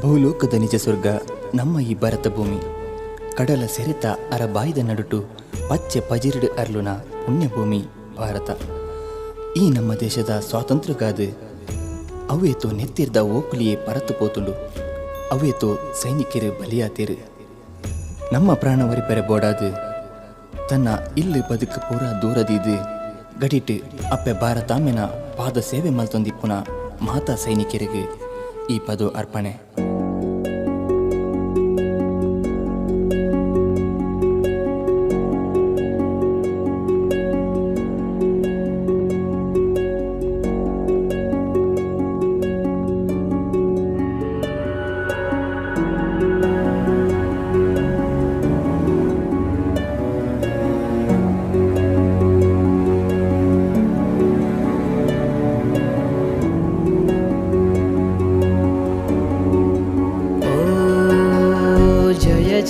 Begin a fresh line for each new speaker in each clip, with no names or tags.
ಭೂಲೋಕದ ನಿಜ ಸ್ವರ್ಗ ನಮ್ಮ ಈ ಭಾರತ ಭೂಮಿ. ಕಡಲ ಸೆರೆತ ಅರಬಾಯ್ದ ನಡುಟು ಪಚ್ಚೆ ಪಜಿರಿಡು ಅರ್ಲುನ ಪುಣ್ಯಭೂಮಿ ಭಾರತ. ಈ ನಮ್ಮ ದೇಶದ ಸ್ವಾತಂತ್ರ್ಯಗಾದ ಅವೇತೋ ನೆತ್ತಿರ್ದ ಓಕುಲಿಯೇ ಪರತು ಪೋತುಂಡು, ಅವೇತೋ ಸೈನಿಕರು ಬಲಿಯಾತೇರು. ನಮ್ಮ ಪ್ರಾಣವರಿಪೆರೆ ಬೋಡಾದು ತನ್ನ ಇಲ್ಲಿ ಬದುಕು ಪೂರ ದೂರದಿದ್ದು ಗಡಿಟ್ಟು ಅಪ್ಪೆ ಭಾರತಾಮೆನ ಪಾದ ಸೇವೆ ಮಲ್ತೊಂದಿಪ್ಪುನ ಮಾತಾ ಸೈನಿಕರಿಗೆ ಈ ಪದ ಅರ್ಪಣೆ.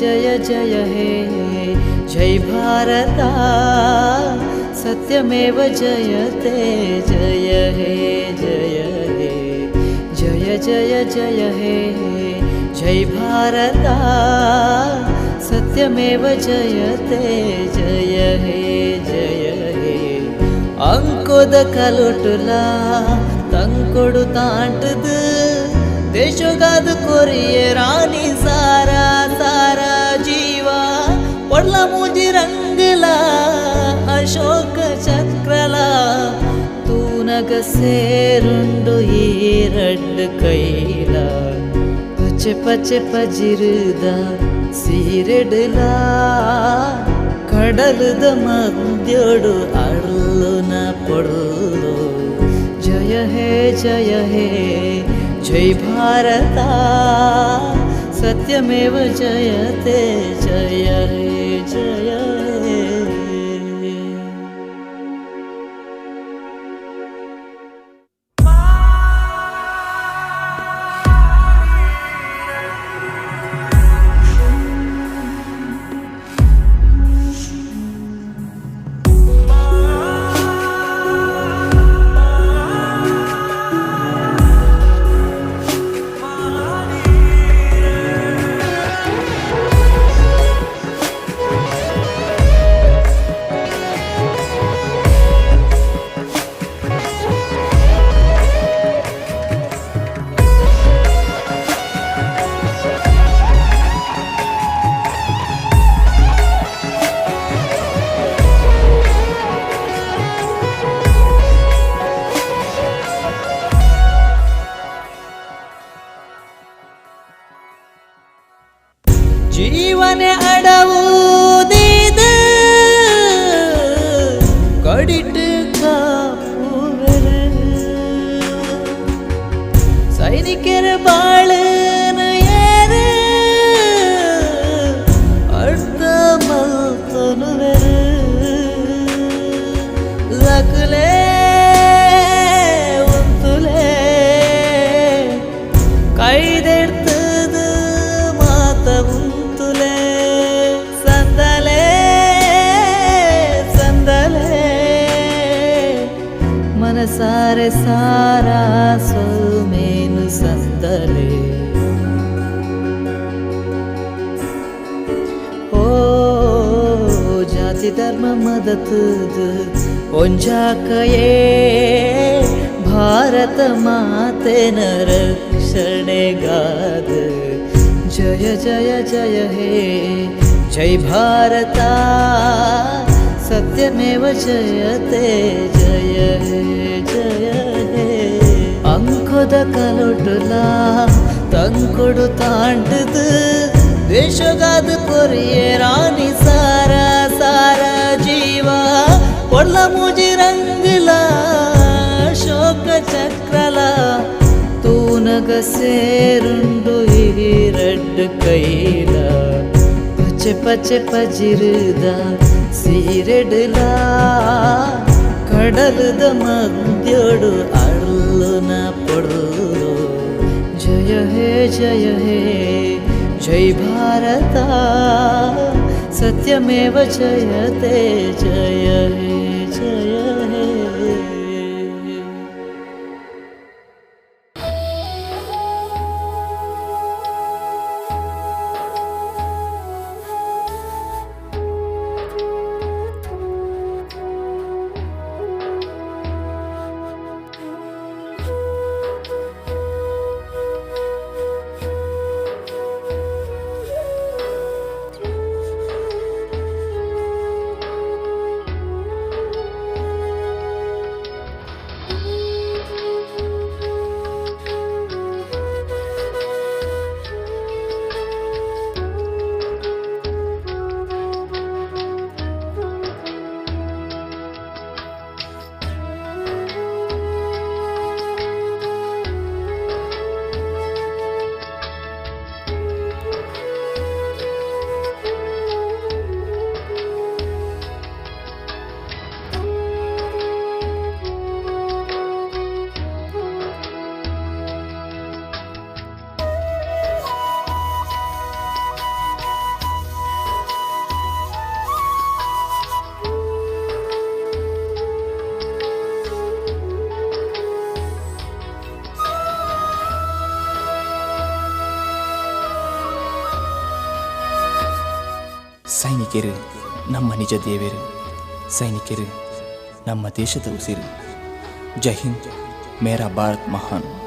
जय जय हे जय भारत सत्यमेव जयते जय हे जय हे जय जय जय हे जय भारत सत्यमेव जयते जय हे जय हे अंकोद कलुटुला तंकोडु तांटद देशोगाद कोरिये रानी सारा सारा जीवा पडला मुझी रंगला अशोक चक्रला तू नग सेरुंडु ई रड्ड कैला पचे पचे पजिरुदा सीरेडला कಡಲದ ಮಧ್ಯೋಡು ಅಳ್ಳುನ ಪೊಳ್ಳು जय हे जय भारत सत्यमेव जयते जय हे जय हे. जीवन अडवूदीद कडिट कापुवर सैनिकर बाळन यार अर्ध मल्तनुवर लकले उंतुले कैदेड्तद मातवु सारे सारा सोमेनु संदले ओ जाति धर्म मदतद ಒಂಜಾಕಯೇ ಭಾರತ ಮಾತೆನ ರಕ್ಷಣೆಗಾದ ಜಯ ಜಯ ಜಯ ಹೇ ಜೈ ಭಾರತ सत्यमेव जयते जय हे जय हे अंकोद कलोटुला तंकोडु तांटद देशोगाद कोरिये रानी सारा सारा जीवा पडला मुझी रंगला अशोक चक्रला तू नग सेरुंडु ई रड्ड कैला पचे पचे पजिरुदा सीरेडला कಡಲದ ಮಧ್ಯೋಡು ಅಳ್ಳುನ ಪೊಳ್ಳು जय हे जय भारत सत्यमेव जयते जय हे जय हे.
ಸೈನಿಕರು ನಮ್ಮ ನಿಜ ದೇವರು, ಸೈನಿಕರು ನಮ್ಮ ದೇಶದ ಉಸಿರು. ಜೈ ಹಿಂದ್, ಮೇರಾ ಭಾರತ್ ಮಹಾನ್.